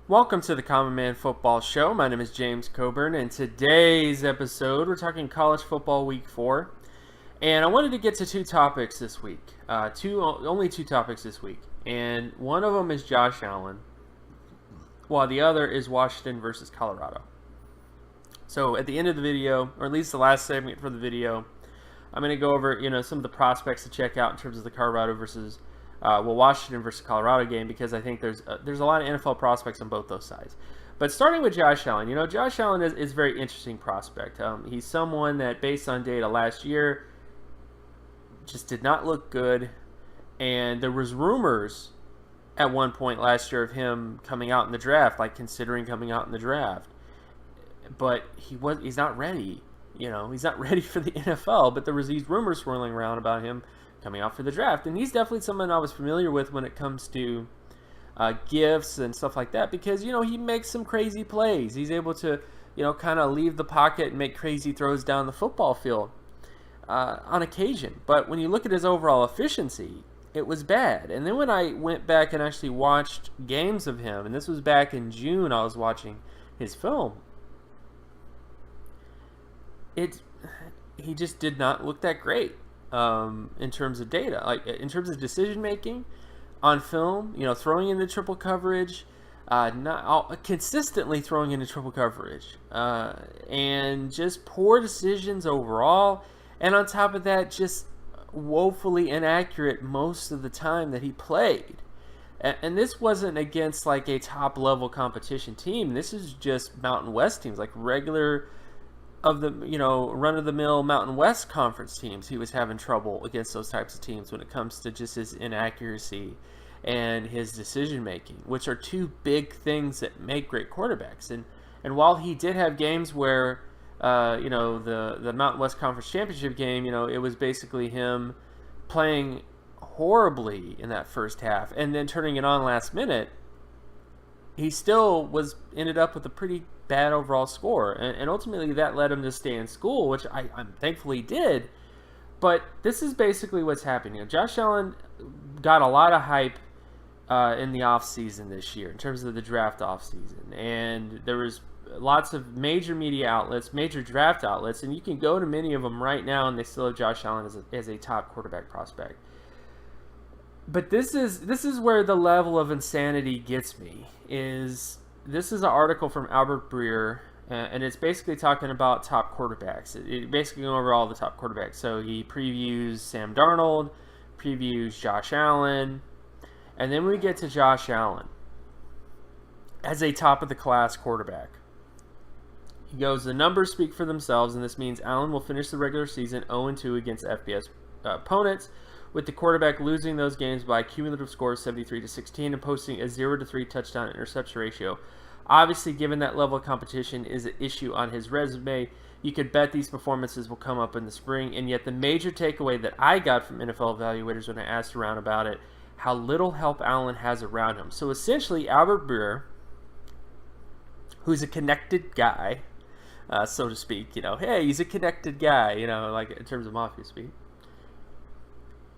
Welcome to the Common Man Football Show. My name is James Coburn, and today's episode, we're talking college football week 4. And I wanted to get to two topics this week. Only two topics this week. And one of them is Josh Allen, while the other is Washington versus Colorado. So at the end of the video, or at least the last segment for the video, I'm going to go over some of the prospects to check out in terms of the Colorado versus Washington versus Colorado game, because I think there's a lot of NFL prospects on both those sides. But starting with Josh Allen, Josh Allen is a very interesting prospect. He's someone that, based on data last year, just did not look good, and there was rumors at one point last year of him coming out in the draft, like considering coming out in the draft. But he's not ready. He's not ready for the NFL. But there was these rumors swirling around about him coming out for the draft, and he's definitely someone I was familiar with when it comes to gifts and stuff like that, because he makes some crazy plays. He's able to kind of leave the pocket and make crazy throws down the football field on occasion. But when you look at his overall efficiency, it was bad. And then when I went back and actually watched games of him, and this was back in June, I was watching his film, he just did not look that great. In terms of data, like in terms of decision making on film, throwing into triple coverage, consistently throwing into triple coverage, and just poor decisions overall. And on top of that, just woefully inaccurate most of the time that he played. And this wasn't against like a top level competition team. This is just Mountain West teams, like regular of the run-of-the-mill Mountain West Conference teams. He was having trouble against those types of teams when it comes to just his inaccuracy and his decision making, which are two big things that make great quarterbacks. And while he did have games where the Mountain West Conference Championship game, it was basically him playing horribly in that first half and then turning it on last minute, he still ended up with a pretty bad overall score, and ultimately that led him to stay in school, which I'm thankfully did. But this is basically what's happening. Josh Allen got a lot of hype in the offseason this year in terms of the draft offseason, and there was lots of major media outlets, major draft outlets, and you can go to many of them right now, and they still have Josh Allen as a top quarterback prospect. But this is where the level of insanity gets me. This is an article from Albert Breer, and it's basically talking about top quarterbacks. It basically going over all the top quarterbacks. So he previews Sam Darnold, previews Josh Allen, and then we get to Josh Allen as a top-of-the-class quarterback. He goes, the numbers speak for themselves, and this means Allen will finish the regular season 0-2 against FBS opponents, with the quarterback losing those games by a cumulative score of 73-16 and posting a 0-3 touchdown interception ratio. Obviously, given that level of competition is an issue on his resume, you could bet these performances will come up in the spring. And yet the major takeaway that I got from NFL evaluators when I asked around about it, how little help Allen has around him. So essentially, Albert Breer, who's a connected guy, so to speak, hey, he's a connected guy, like in terms of mafia speak,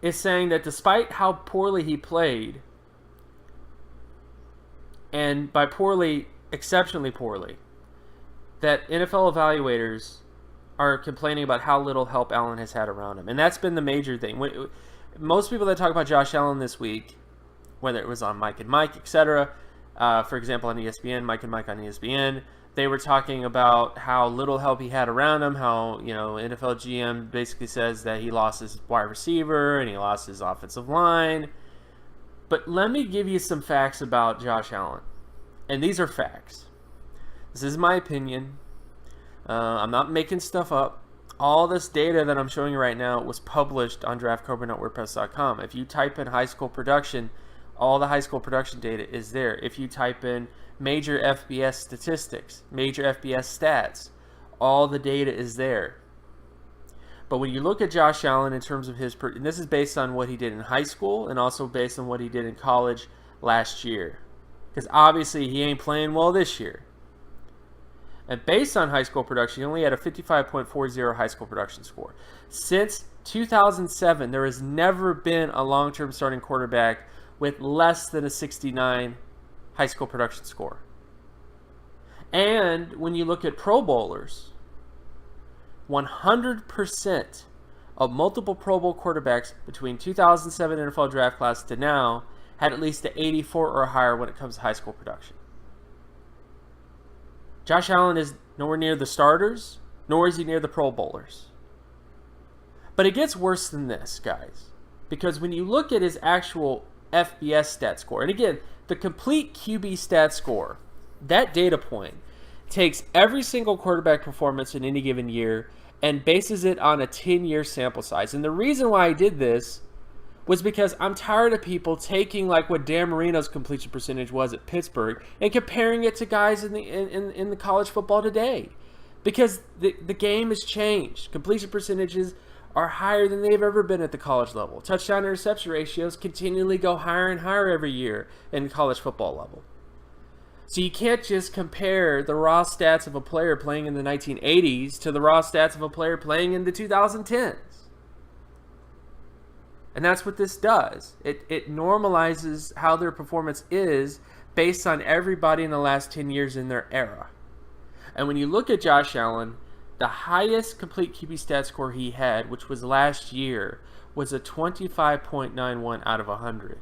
is saying that despite how poorly he played, and by poorly, exceptionally poorly, that NFL evaluators are complaining about how little help Allen has had around him. And that's been the major thing. Most people that talk about Josh Allen this week, whether it was on Mike and Mike, etc., for example, on ESPN, Mike and Mike on ESPN, they were talking about how little help he had around him, how, NFL GM basically says that he lost his wide receiver and he lost his offensive line. But let me give you some facts about Josh Allen. And these are facts. This is my opinion. I'm not making stuff up. All this data that I'm showing you right now was published on draftcoburn.wordpress.com. If you type in high school production, all the high school production data is there. If you type in major FBS statistics, major FBS stats, all the data is there. But when you look at Josh Allen in terms of and this is based on what he did in high school and also based on what he did in college last year. Because obviously he ain't playing well this year. And based on high school production, he only had a 55.40 high school production score. Since 2007, there has never been a long-term starting quarterback with less than a 69 high school production score. And when you look at Pro Bowlers, 100% of multiple Pro Bowl quarterbacks between 2007 NFL draft class to now had at least an 84 or higher when it comes to high school production. Josh Allen is nowhere near the starters, nor is he near the Pro Bowlers. But it gets worse than this, guys. Because when you look at his actual FBS stat score, and again, the complete QB stat score, that data point takes every single quarterback performance in any given year and bases it on a 10-year sample size. And the reason why I did this was because I'm tired of people taking like what Dan Marino's completion percentage was at Pittsburgh and comparing it to guys in the college football today. Because the game has changed. Completion percentages are higher than they've ever been at the college level. Touchdown interception ratios continually go higher and higher every year in college football level. So you can't just compare the raw stats of a player playing in the 1980s to the raw stats of a player playing in the 2010s. And that's what this does. It normalizes how their performance is based on everybody in the last 10 years in their era. And when you look at Josh Allen, the highest complete QB stat score he had, which was last year, was a 25.91 out of 100.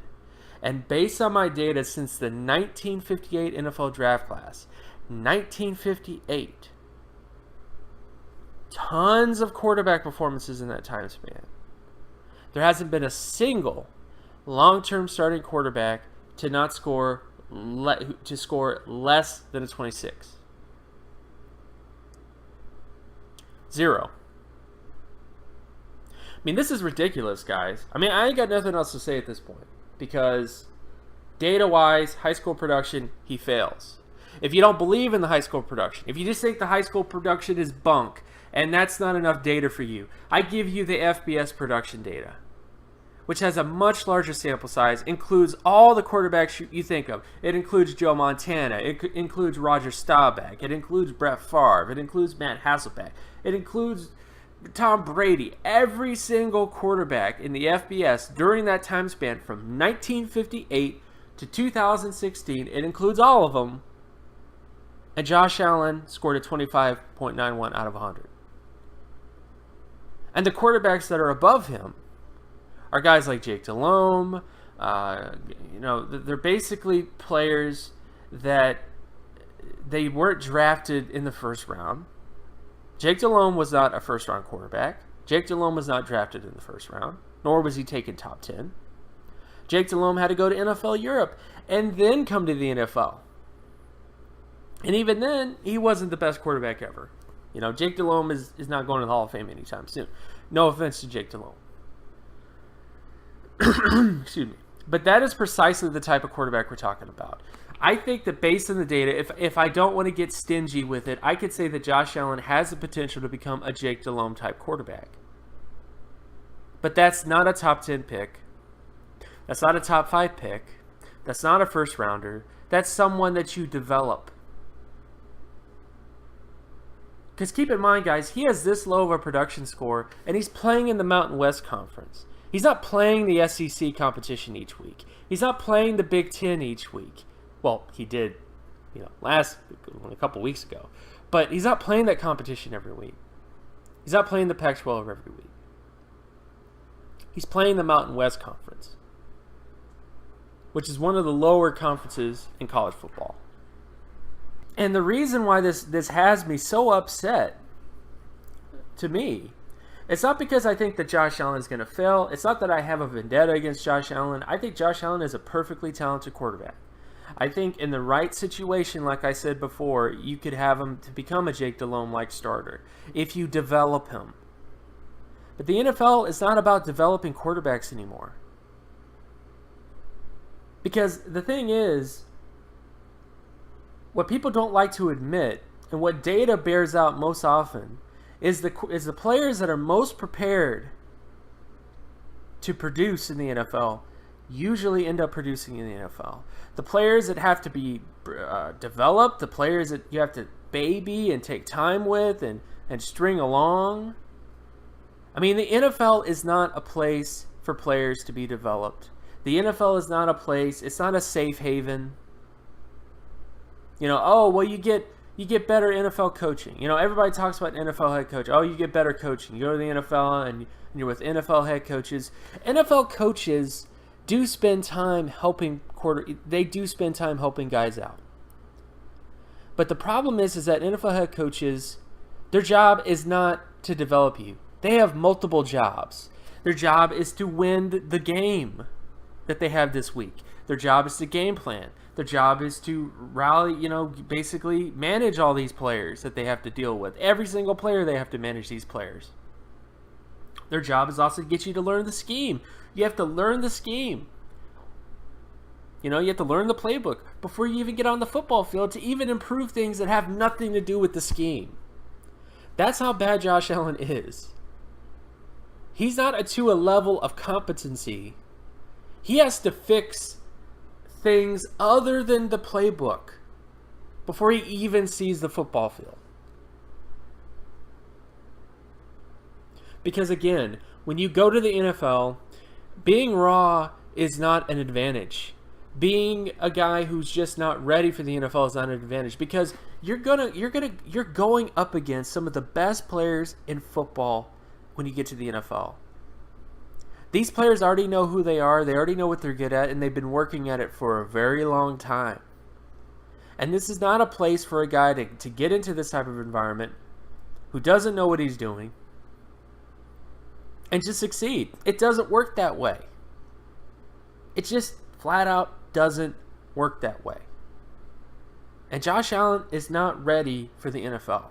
And based on my data since the 1958 NFL draft class, 1958, tons of quarterback performances in that time span. There hasn't been a single long-term starting quarterback to not score less than a 26. Zero. I mean, this is ridiculous, guys. I mean, I ain't got nothing else to say at this point because data-wise, high school production, he fails. If you don't believe in the high school production, if you just think the high school production is bunk and that's not enough data for you, I give you the FBS production data, which has a much larger sample size, includes all the quarterbacks you think of. It includes Joe Montana. It includes Roger Staubach. It includes Brett Favre. It includes Matt Hasselbeck. It includes Tom Brady. Every single quarterback in the FBS during that time span from 1958 to 2016, it includes all of them. And Josh Allen scored a 25.91 out of 100. And the quarterbacks that are above him are guys like Jake Delhomme. They're basically players that they weren't drafted in the first round. Jake Delhomme was not a first-round quarterback. Jake Delhomme was not drafted in the first round, nor was he taken top 10. Jake Delhomme had to go to NFL Europe and then come to the NFL. And even then, he wasn't the best quarterback ever. You know, Jake Delhomme is not going to the Hall of Fame anytime soon. No offense to Jake Delhomme. Excuse me. But that is precisely the type of quarterback we're talking about. I think that based on the data, if I don't want to get stingy with it, I could say that Josh Allen has the potential to become a Jake Delhomme type quarterback. But that's not a top 10 pick. That's not a top 5 pick. That's not a first rounder. That's someone that you develop. Because keep in mind, guys, he has this low of a production score, and he's playing in the Mountain West Conference. He's not playing the SEC competition each week. He's not playing the Big Ten each week. Well, he did, a couple weeks ago. But he's not playing that competition every week. He's not playing the Pac-12 every week. He's playing the Mountain West Conference, which is one of the lower conferences in college football. And the reason why this has me so upset, to me, it's not because I think that Josh Allen is going to fail. It's not that I have a vendetta against Josh Allen. I think Josh Allen is a perfectly talented quarterback. I think in the right situation, like I said before, you could have him to become a Jake Delhomme-like starter if you develop him. But the NFL is not about developing quarterbacks anymore. Because the thing is, what people don't like to admit, and what data bears out most often, is the players that are most prepared to produce in the NFL usually end up producing in the NFL. The players that have to be developed, the players that you have to baby and take time with and string along. I mean, the NFL is not a place for players to be developed. The NFL is not a place, it's not a safe haven. You get you get better NFL coaching. You know, everybody talks about NFL head coach. Oh, you get better coaching. You go to the NFL and you're with NFL head coaches. NFL coaches do spend time helping guys out. But the problem is that NFL head coaches, their job is not to develop you. They have multiple jobs. Their job is to win the game that they have this week. Their job is to game plan. Their job is to rally, basically manage all these players that they have to deal with. Every single player, they have to manage these players. Their job is also to get you to learn the scheme. You have to learn the scheme. You have to learn the playbook before you even get on the football field to even improve things that have nothing to do with the scheme. That's how bad Josh Allen is. He's not to a level of competency. He has to fix things other than the playbook before he even sees the football field. Because again, when you go to the NFL, being raw is not an advantage. Being a guy who's just not ready for the NFL is not an advantage, because you're going up against some of the best players in football when you get to the NFL. These players already know who they are, they already know what they're good at, and they've been working at it for a very long time. And this is not a place for a guy to get into this type of environment who doesn't know what he's doing and just succeed. It doesn't work that way. It just flat out doesn't work that way. And Josh Allen is not ready for the NFL.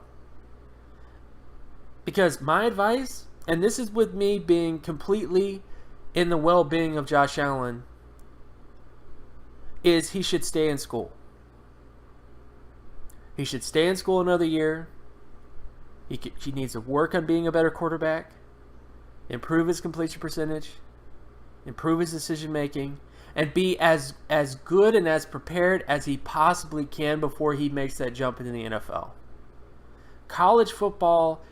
Because my advice, and this is with me being completely in the well-being of Josh Allen, is he should stay in school. He should stay in school another year. He needs to work on being a better quarterback, improve his completion percentage, improve his decision-making, and be as good and as prepared as he possibly can before he makes that jump into the NFL. College football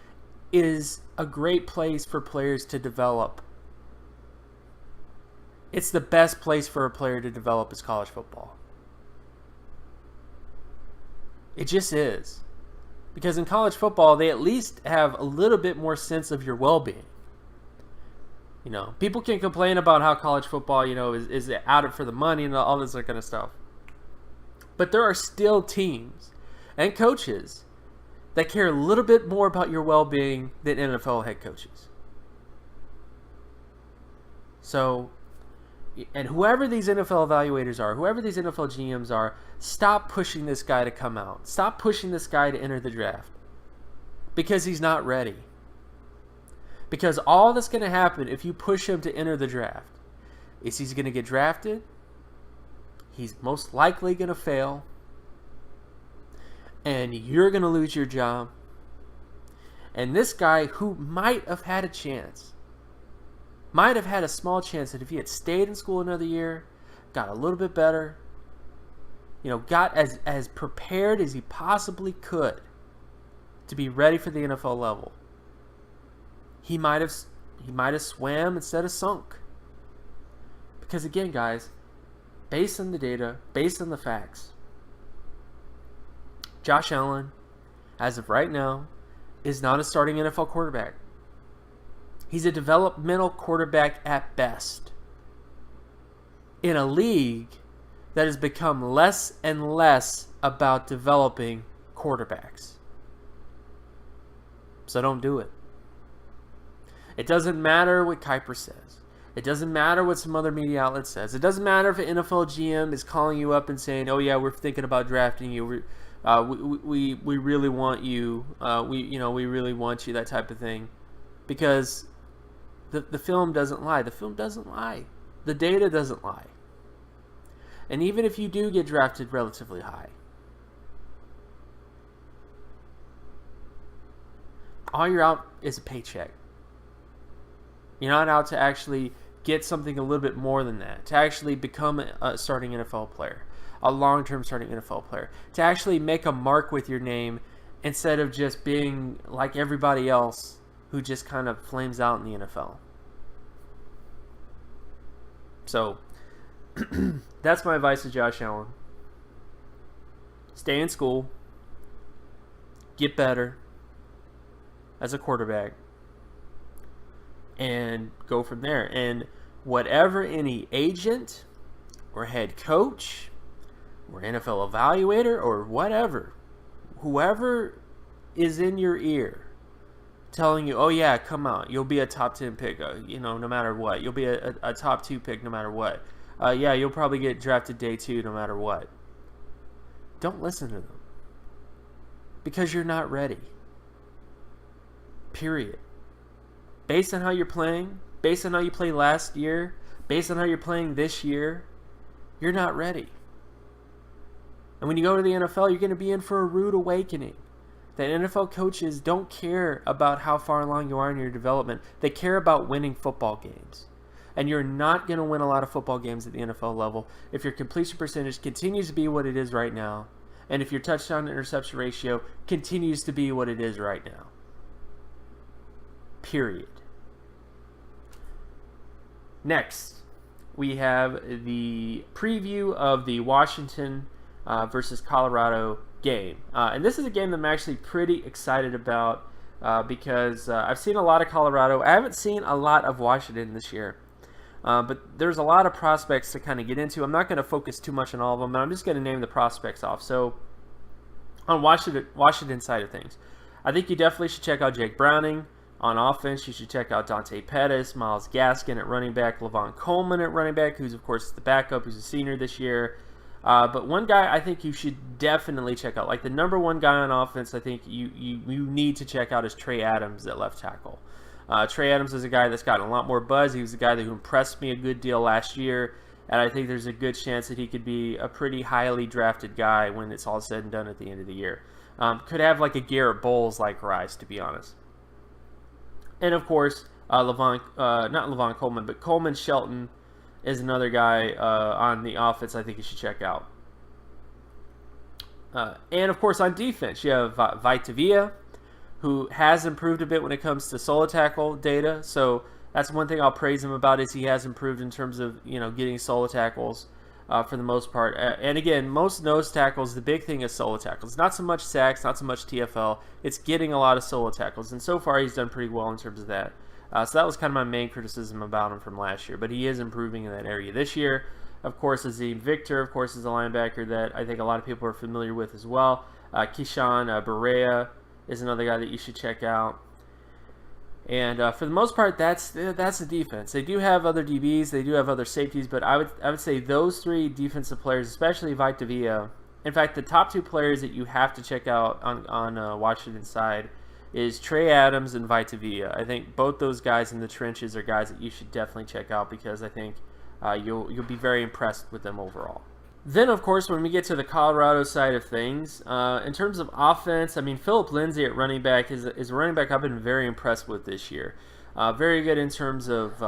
is a great place for players to develop. It's the best place for a player to develop is college football. It just is. Because in college football, they at least have a little bit more sense of your well-being. People can complain about how college football, is out for the money and all this kind of stuff. But there are still teams and coaches that care a little bit more about your well-being than NFL head coaches. So, and whoever these NFL evaluators are, whoever these NFL GMs are, stop pushing this guy to come out. Stop pushing this guy to enter the draft. Because he's not ready. Because all that's going to happen if you push him to enter the draft is he's going to get drafted. He's most likely going to fail. And you're going to lose your job. And this guy who might have had a chance, might have had a small chance that if he had stayed in school another year, got a little bit better, got as prepared as he possibly could to be ready for the NFL level, he might have swam instead of sunk. Because again, guys, based on the data, based on the facts, Josh Allen, as of right now, is not a starting NFL quarterback. He's a developmental quarterback at best. In a league that has become less and less about developing quarterbacks. So don't do it. It doesn't matter what Kuiper says. It doesn't matter what some other media outlet says. It doesn't matter if an NFL GM is calling you up and saying, "Oh yeah, we're thinking about drafting you. We really want you. We really want you." That type of thing, because the film doesn't lie. The film doesn't lie. The data doesn't lie. And even if you do get drafted relatively high, all you're out is a paycheck. You're not out to actually get something a little bit more than that, to actually become a starting NFL player, a long-term starting NFL player, to actually make a mark with your name instead of just being like everybody else who just kind of flames out in the NFL. So, that's my advice to Josh Allen. Stay in school. get better as a quarterback, and go from there. And whatever any agent or head coach or NFL evaluator or whatever, whoever is in your ear telling you, oh yeah, come on, you'll be a top 10 pick, no matter what. You'll be a top 2 pick no matter what. Yeah, you'll probably get drafted day 2 no matter what. Don't listen to them. Because you're not ready. Period. Based on how you're playing, based on how you played last year, based on how you're playing this year, you're not ready. And when you go to the NFL, you're going to be in for a rude awakening. That NFL coaches don't care about how far along you are in your development. They care about winning football games. And you're not going to win a lot of football games at the NFL level if your completion percentage continues to be what it is right now, and if your touchdown to interception ratio continues to be what it is right now. Period. Next, we have the preview of the Washington versus Colorado game. And this is a game that I'm actually pretty excited about because I've seen a lot of Colorado. I haven't seen a lot of Washington this year. But there's a lot of prospects to kind of get into. I'm not going to focus too much on all of them, but I'm just going to name the prospects off. So on Washington side of things, I think you definitely should check out Jake Browning. On offense, you should check out Dante Pettis, Myles Gaskin at running back, Levon Coleman at running back, who's, of course, the backup, who's a senior this year. But one guy I think you should definitely check out, like the number one guy on offense I think you need to check out is Trey Adams at left tackle. Trey Adams is a guy that's gotten a lot more buzz. He was a guy who impressed me a good deal last year, and I think there's a good chance that he could be a pretty highly drafted guy when it's all said and done at the end of the year. Could have like a Garrett Bowles-like rise, to be honest. And of course, not Levon Coleman, but Coleman Shelton is another guy on the offense I think you should check out. And of course, on defense, you have Vita Vea, who has improved a bit when it comes to solo tackle data. So that's one thing I'll praise him about, is he has improved in terms of getting solo tackles for the most part. And again, most nose tackles, the big thing is solo tackles. Not so much sacks, not so much TFL. It's getting a lot of solo tackles. And so far, he's done pretty well in terms of that. So that was kind of my main criticism about him from last year. But he is improving in that area this year. Of course, Azim Victor, of course, is a linebacker that I think a lot of people are familiar with as well. Keyshawn Breer is another guy that you should check out. And for the most part, that's the defense. They do have other DBs, they do have other safeties, but I would say those three defensive players, especially Vita Vea. In fact, the top two players that you have to check out on Washington's side is Trey Adams and Vita Vea. I think both those guys in the trenches are guys that you should definitely check out, because I think you'll be very impressed with them overall. Then, of course, when we get to the Colorado side of things, in terms of offense, I mean, Phillip Lindsay at running back is a running back I've been very impressed with this year. Very good in terms of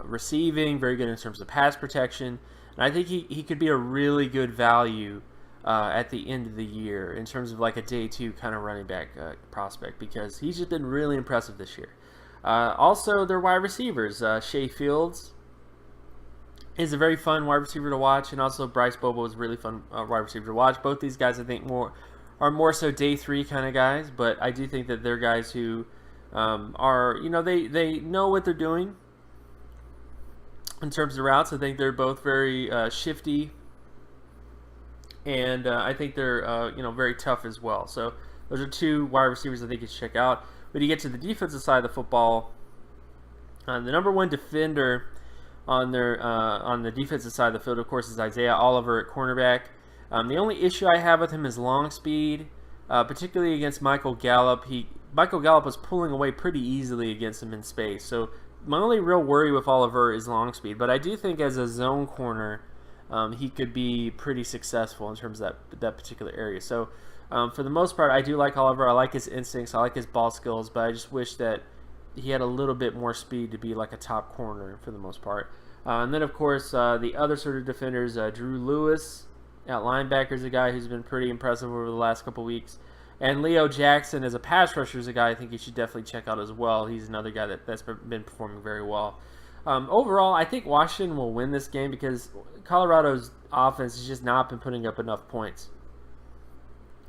receiving, very good in terms of pass protection, and I think he could be a really good value at the end of the year in terms of like a day 2 kind of running back prospect, because he's just been really impressive this year. Also, their wide receivers, Shea Fields is a very fun wide receiver to watch, and also Bryce Bobo is a really fun wide receiver to watch. Both these guys, I think, are more so day 3 kind of guys, but I do think that they're guys who are, they know what they're doing in terms of routes. I think they're both very shifty, and I think they're very tough as well. So those are 2 wide receivers I think you should check out. When you get to the defensive side of the football, the number 1 defender on the defensive side of the field, of course, is Isaiah Oliver at cornerback. The only issue I have with him is long speed, particularly against Michael Gallup. Michael Gallup was pulling away pretty easily against him in space. So my only real worry with Oliver is long speed. But I do think as a zone corner, he could be pretty successful in terms of that particular area. So for the most part, I do like Oliver. I like his instincts. I like his ball skills. But I just wish that he had a little bit more speed to be like a top corner for the most part. And then, of course, the other sort of defenders, Drew Lewis at linebacker is a guy who's been pretty impressive over the last couple weeks. And Leo Jackson as a pass rusher is a guy I think you should definitely check out as well. He's another guy that's been performing very well. Overall, I think Washington will win this game because Colorado's offense has just not been putting up enough points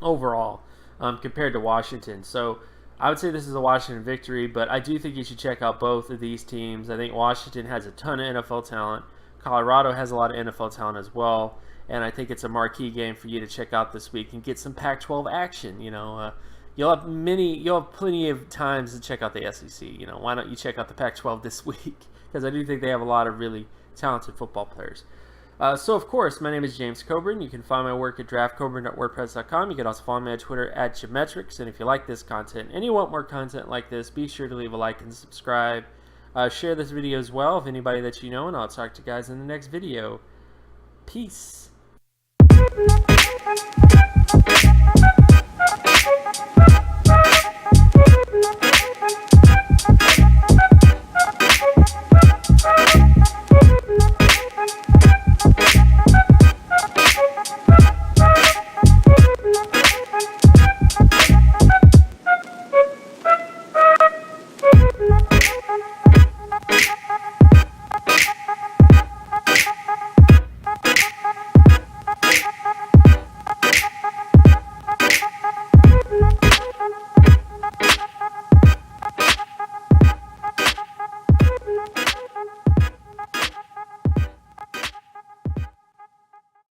overall. compared to Washington. So I would say this is a Washington victory, but I do think you should check out both of these teams. I think Washington has a ton of NFL talent. Colorado has a lot of NFL talent as well, and I think it's a marquee game for you to check out this week and get some Pac-12 action. You'll have plenty of times to check out the SEC. Why don't you check out the Pac-12 this week? Because I do think they have a lot of really talented football players. So, of course, my name is James Coburn. You can find my work at draftcoburn.wordpress.com. You can also follow me on Twitter at Geometrics. And if you like this content and you want more content like this, be sure to leave a like and subscribe. Share this video as well with anybody that you know, and I'll talk to you guys in the next video. Peace.